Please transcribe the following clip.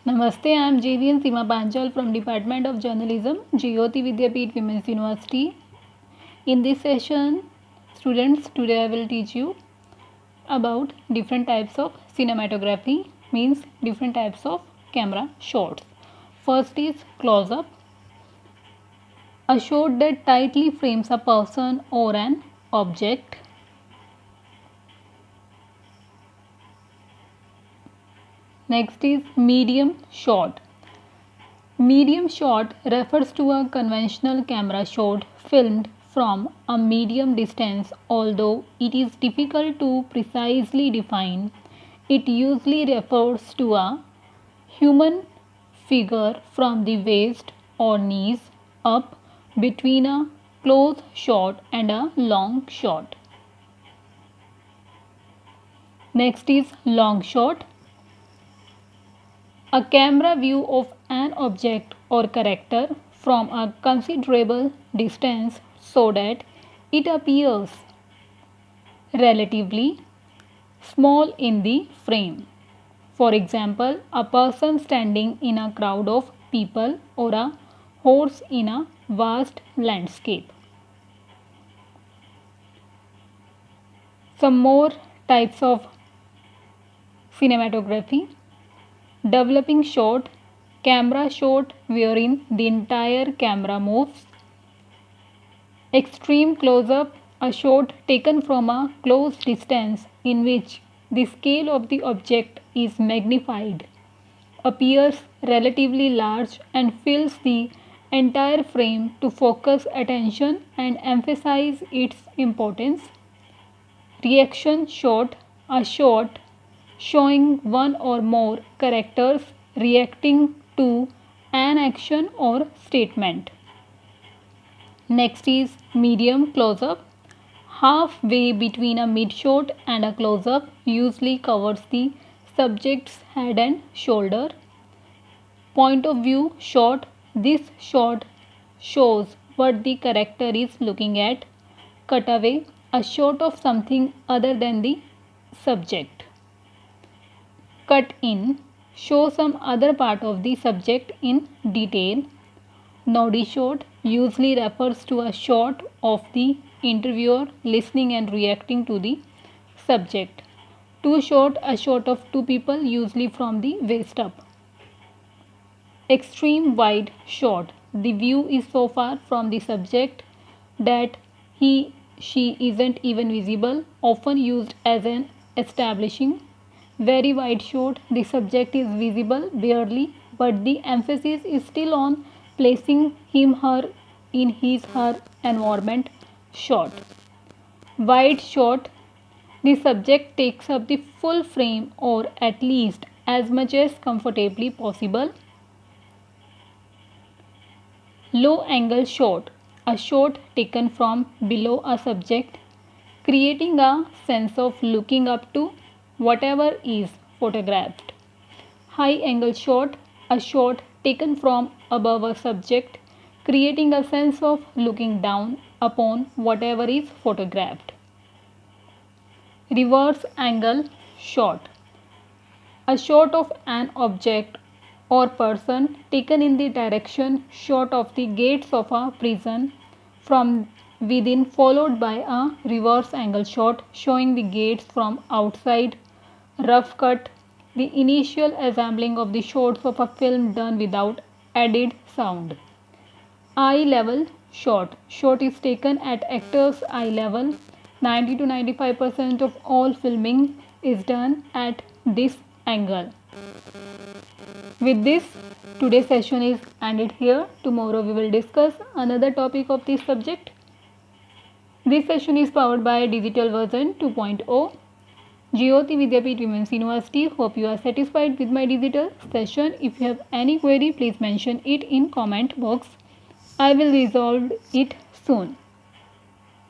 Namaste, I am JVN Seema Panchal from Department of Journalism, Jyoti Vidyapeeth Women's University. In this session, students, today I will teach you about different types of cinematography, means different types of camera shots. First is close-up, a shot that tightly frames a person or an object. Next is medium shot. Medium shot refers to a conventional camera shot filmed from a medium distance. Although it is difficult to precisely define, it usually refers to a human figure from the waist or knees up, between a close shot and a long shot. Next is long shot. A camera view of an object or character from a considerable distance so that it appears relatively small in the frame. For example, a person standing in a crowd of people or a horse in a vast landscape. Some more types of cinematography. Developing shot, camera shot wherein the entire camera moves. Extreme close-up, a shot taken from a close distance in which the scale of the object is magnified, appears relatively large and fills the entire frame to focus attention and emphasize its importance. Reaction shot, a shot showing one or more characters reacting to an action or statement. Next is medium close-up. Halfway between a mid-shot and a close-up usually covers the subject's head and shoulder. Point of view shot. This shot shows what the character is looking at. Cutaway, a shot of something other than the subject. Cut in, show some other part of the subject in detail. Noddy shot usually refers to a shot of the interviewer listening and reacting to the subject. Two shot, a shot of two people usually from the waist up. Extreme wide shot, the view is so far from the subject that she isn't even visible, often used as an establishing. Very wide shot, the subject is visible barely, but the emphasis is still on placing him her in his her environment. Shot. Wide shot, the subject takes up the full frame or at least as much as comfortably possible. Low angle shot, a shot taken from below a subject, creating a sense of looking up to whatever is photographed. High angle shot, a shot taken from above a subject, creating a sense of looking down upon whatever is photographed. Reverse angle shot, a shot of an object or person taken in the direction shot of the gates of a prison from within, followed by a reverse angle shot showing the gates from outside. Rough cut, the initial assembling of the shots of a film done without added sound. Eye level shot, shot is taken at actor's eye level. 90 to 95% of all filming is done at this angle. With this, today's session is ended here. Tomorrow we will discuss another topic of this subject. This session is powered by Digital Version 2.0. Jyoti Vidyapeeth Women's University. Hope you are satisfied with my digital session. If you have any query, please mention it in comment box. I will resolve it soon.